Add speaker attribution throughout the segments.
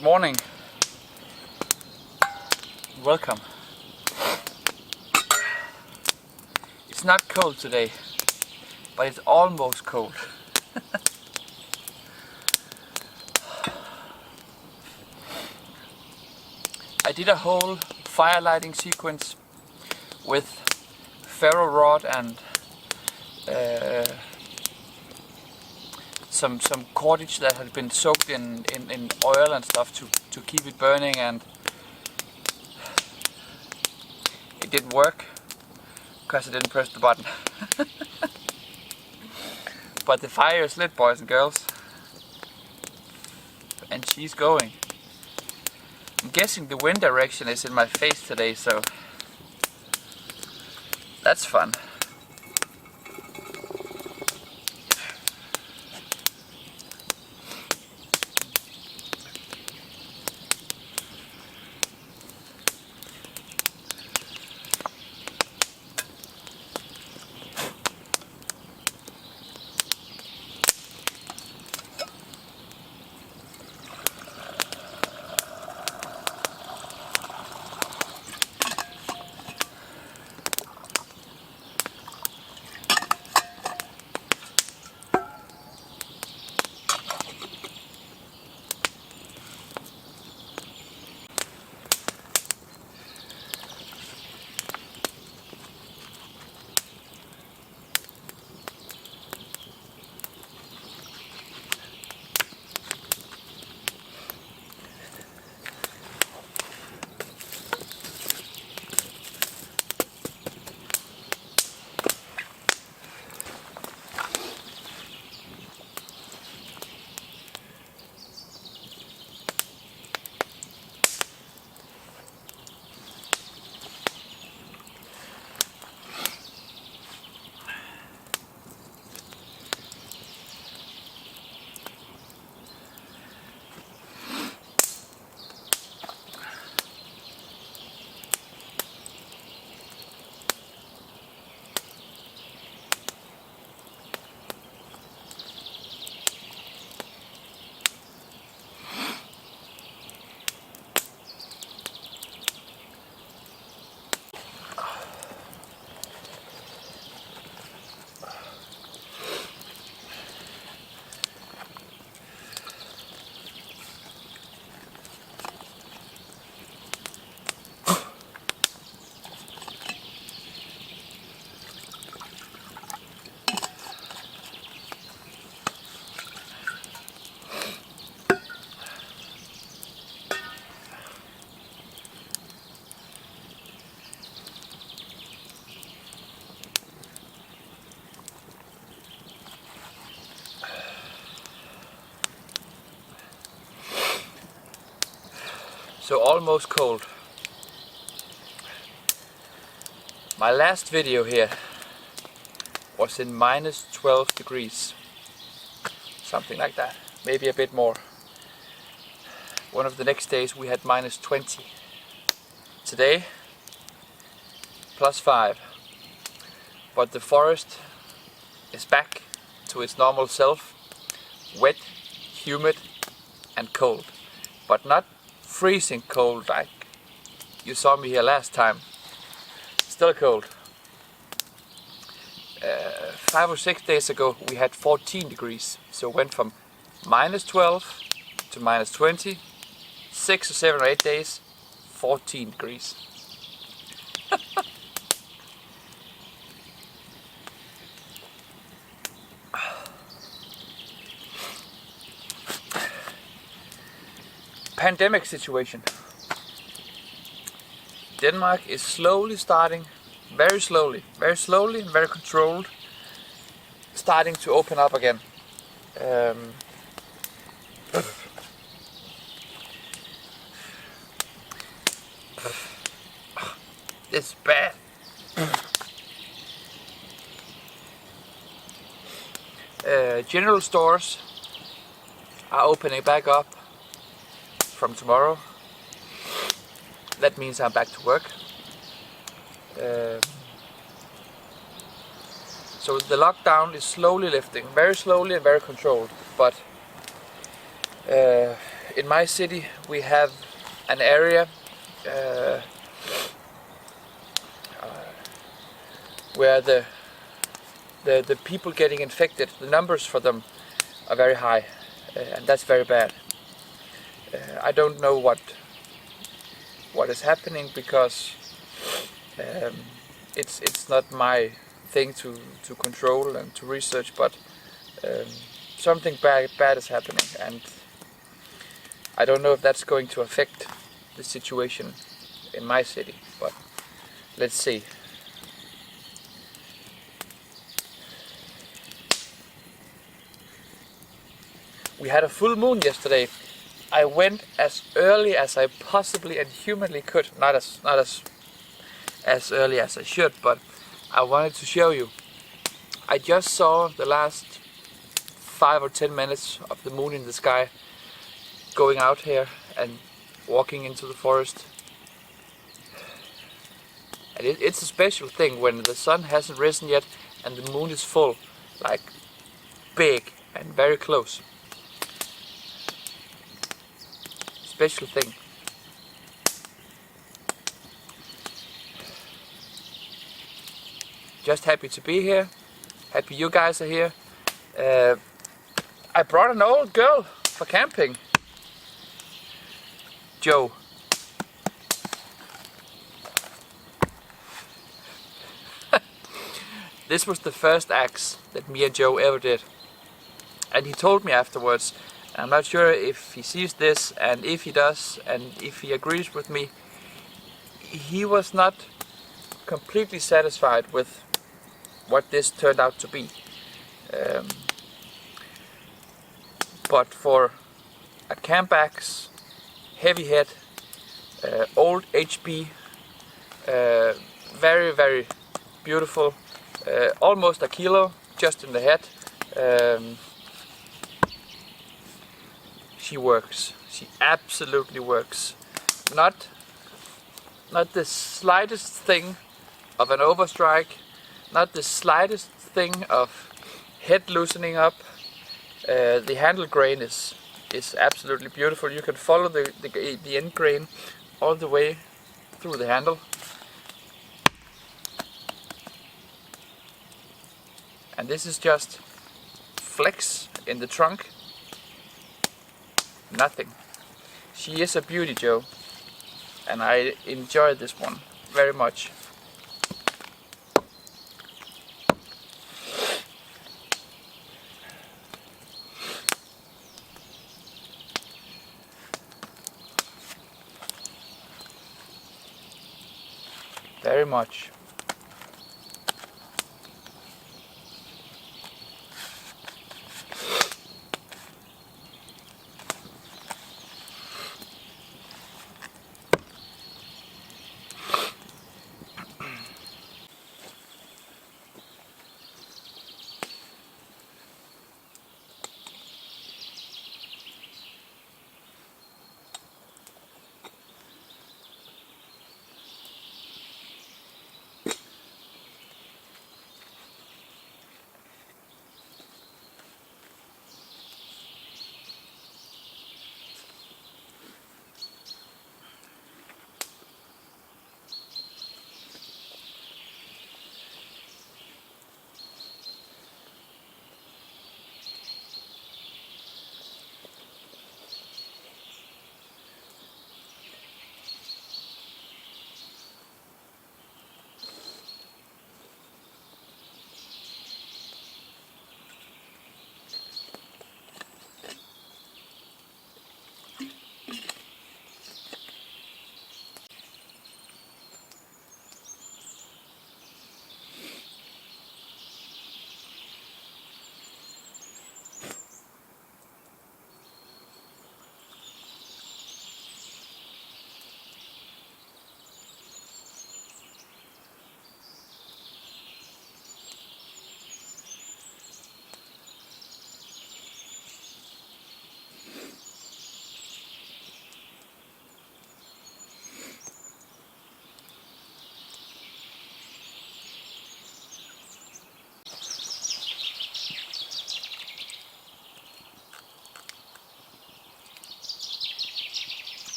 Speaker 1: Good morning. Welcome. It's not cold today, but it's almost cold. I did a whole fire lighting sequence with ferro rod and some cordage that had been soaked in oil and stuff to keep it burning, and it didn't work because I didn't press the button. But the fire is lit, boys and girls, and she's going. I'm guessing the wind direction is in my face today, so that's fun. So almost cold. My last video here was in minus 12 degrees. Something like that. Maybe a bit more. One of the next days we had minus 20. Today, plus 5. But the forest is back to its normal self. Wet, humid and cold. But not freezing cold like you saw me here last time. Still cold. 5 or 6 days ago we had 14 degrees, so it went from minus 12 to minus 20. 6 or 7 or 8 days, 14 degrees. Pandemic situation. Denmark is slowly starting, very slowly and very controlled, starting to open up again. It's bad. General stores are opening back up from tomorrow. That means I'm back to work. So the lockdown is slowly lifting, very slowly and very controlled, but in my city we have an area where the people getting infected, the numbers for them are very high, and that's very bad. I don't know what is happening, because it's not my thing to control and to research, but something bad is happening, and I don't know if that's going to affect the situation in my city, but let's see. We had a full moon yesterday. I went as early as I possibly and humanly could. Not as early as I should, but I wanted to show you. I just saw the last 5 or 10 minutes of the moon in the sky, going out here and walking into the forest. And it's a special thing when the sun hasn't risen yet and the moon is full, like big and very close. Special thing. Just happy to be here. Happy you guys are here. I brought an old girl for camping. Joe. This was the first axe that me and Joe ever did. And he told me afterwards, I'm not sure if he sees this, and if he does, and if he agrees with me, he was not completely satisfied with what this turned out to be. But for a camp axe, heavy head, old HB, very, very beautiful, almost a kilo just in the head. She works. She absolutely works. Not the slightest thing of an overstrike, not the slightest thing of head loosening up. The handle grain is absolutely beautiful. You can follow the end grain all the way through the handle. And this is just flex in the trunk. Nothing. She is a beauty, Joe, and I enjoy this one very much. Very much.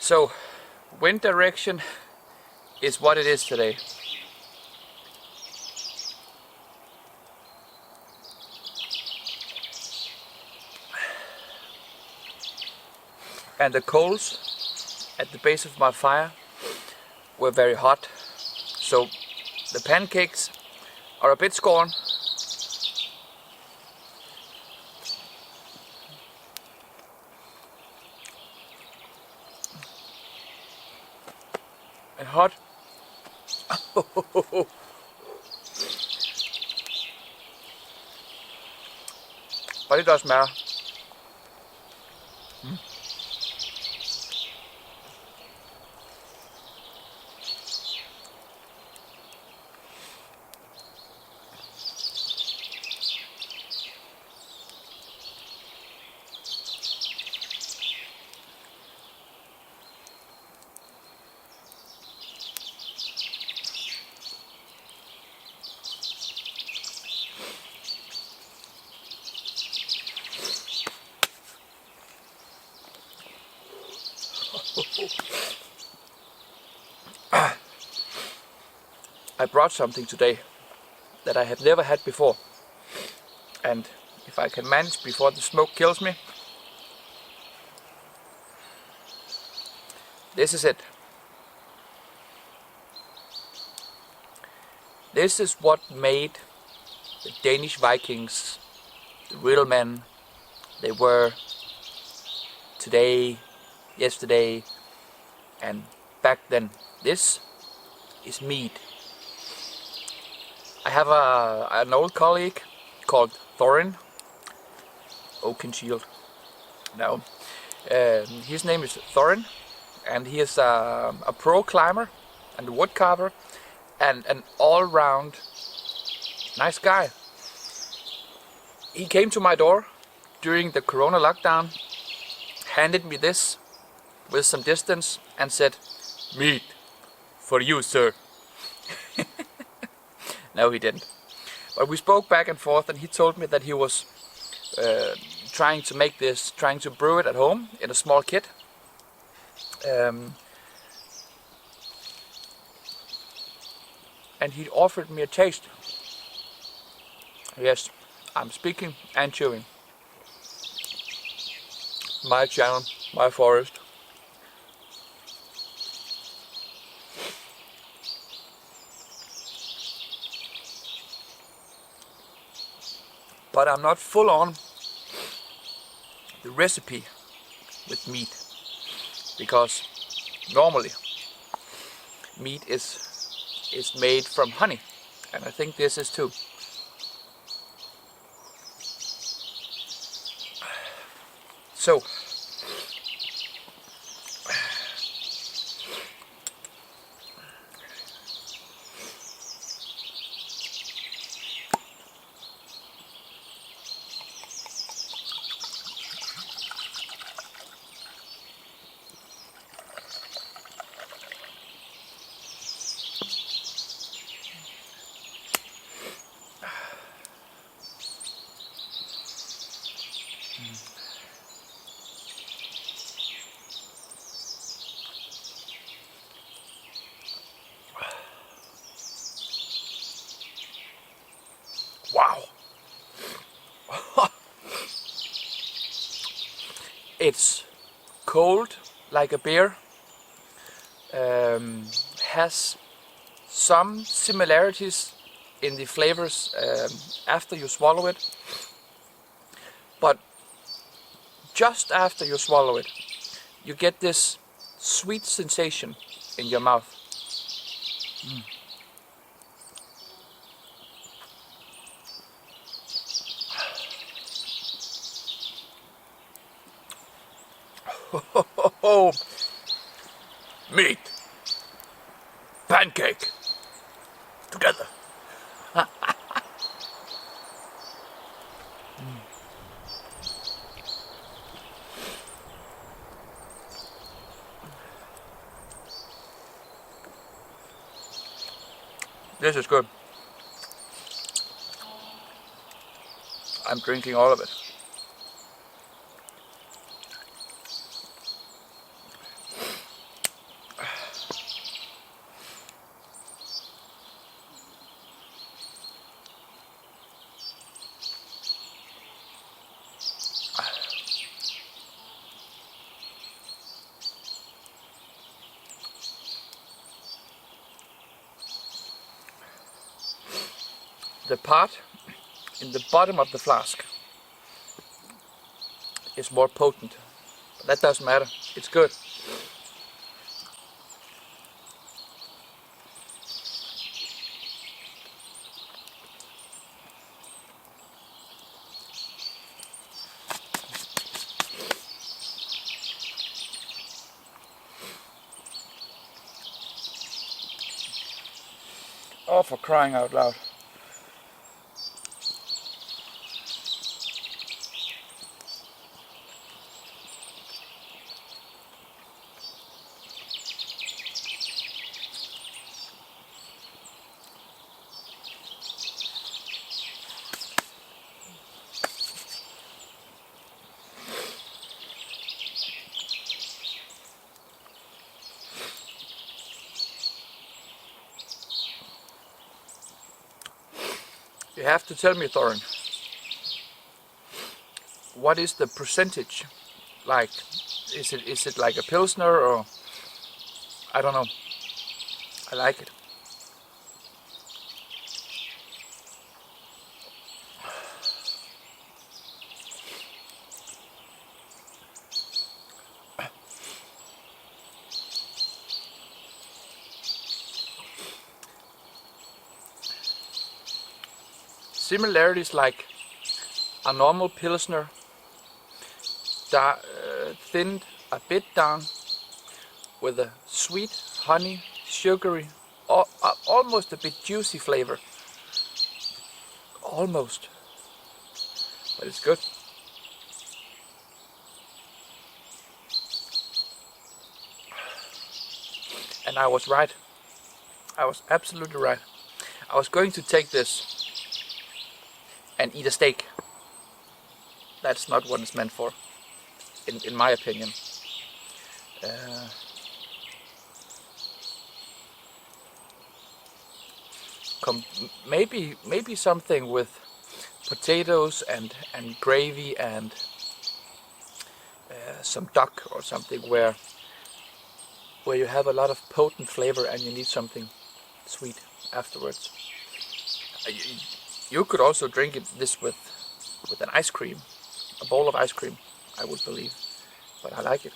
Speaker 1: So, wind direction is what it is today. And the coals at the base of my fire were very hot. So the pancakes are a bit scorn. And hot. But it doesn't matter. I brought something today that I have never had before, and if I can manage before the smoke kills me, this is it. This is what made the Danish Vikings the real men they were today, yesterday, and back then. This is mead. I have an old colleague called Thorin Oakenshield. No, his name is Thorin, and he is a pro climber and a wood carver and an all-round nice guy. He came to my door during the Corona lockdown, handed me this with some distance and said, "Mead for you, sir." No, he didn't. But we spoke back and forth, and he told me that he was trying to make this, trying to brew it at home in a small kit. And he offered me a taste. Yes, I'm speaking and chewing. My channel, my forest. But I'm not full on the recipe with mead, because normally mead is made from honey, and I think this is too. So wow. It's cold like a beer, has some similarities in the flavors after you swallow it, but just after you swallow it, you get this sweet sensation in your mouth. Oh, meat, pancake, together. This is good. I'm drinking all of it. the part in the bottom of the flask is more potent. But that doesn't matter, it's good. Oh, for crying out loud. You have to tell me, Thorin, what is the percentage like? Is it like a Pilsner, or I don't know. I like it. Similarities like a normal Pilsner, thinned a bit down with a sweet, honey, sugary, almost a bit juicy flavor. Almost. But it's good. And I was right. I was absolutely right. I was going to take this and eat a steak. That's not what it's meant for, in my opinion. Maybe something with potatoes and gravy and some duck or something, where you have a lot of potent flavor and you need something sweet afterwards. You could also drink this with an ice cream, a bowl of ice cream, I would believe, but I like it.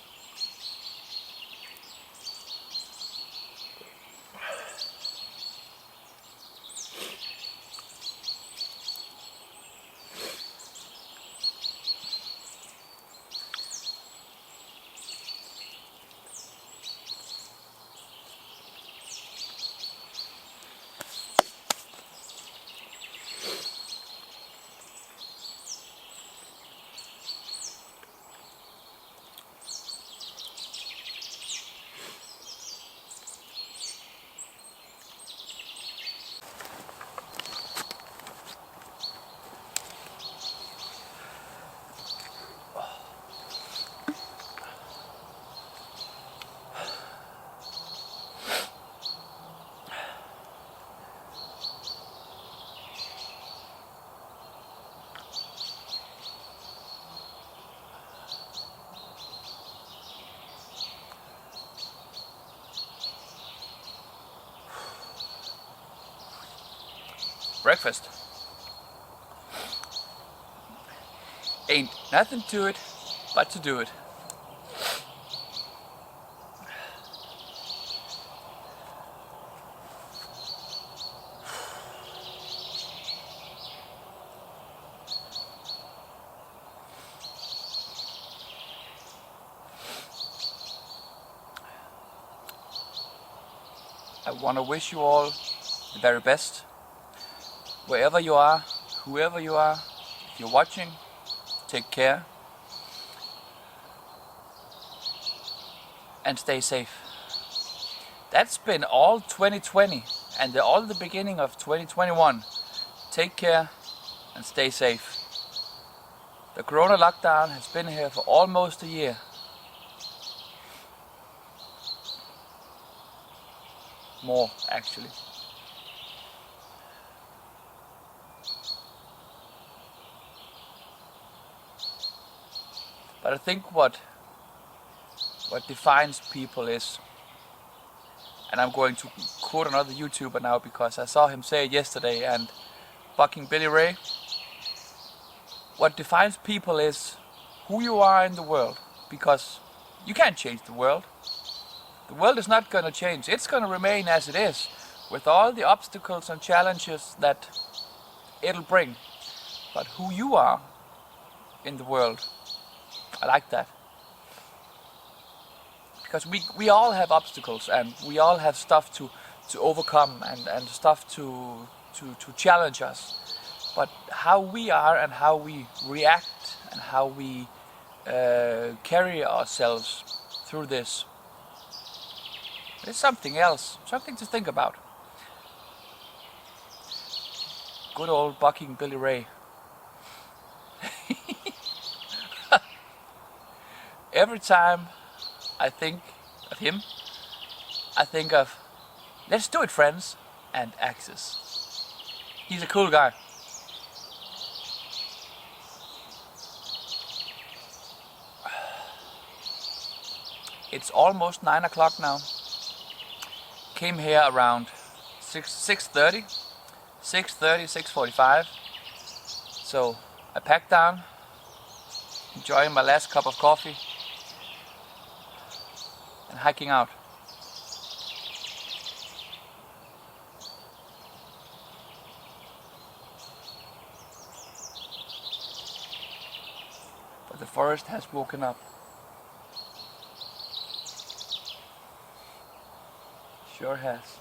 Speaker 1: Breakfast. Ain't nothing to it but to do it. I want to wish you all the very best. Wherever you are, whoever you are, if you're watching, take care and stay safe. That's been all 2020 and all the beginning of 2021. Take care and stay safe. The Corona lockdown has been here for almost a year. More, actually. But I think what defines people is, and I'm going to quote another YouTuber now because I saw him say it yesterday, and bucking Billy Ray. What defines people is who you are in the world, because you can't change the world. The world is not going to change. It's going to remain as it is, with all the obstacles and challenges that it'll bring. But who you are in the world, I like that. Because we all have obstacles, and we all have stuff to overcome, and stuff to challenge us. But how we are and how we react and how we carry ourselves through this is something else, something to think about. Good old bucking Billy Ray. Every time I think of him, I think of, let's do it, friends, and axes. He's a cool guy. It's almost 9 o'clock now. Came here around 6:30, 6:45. So I packed down, enjoying my last cup of coffee, and hiking out. But the forest has woken up. Sure has.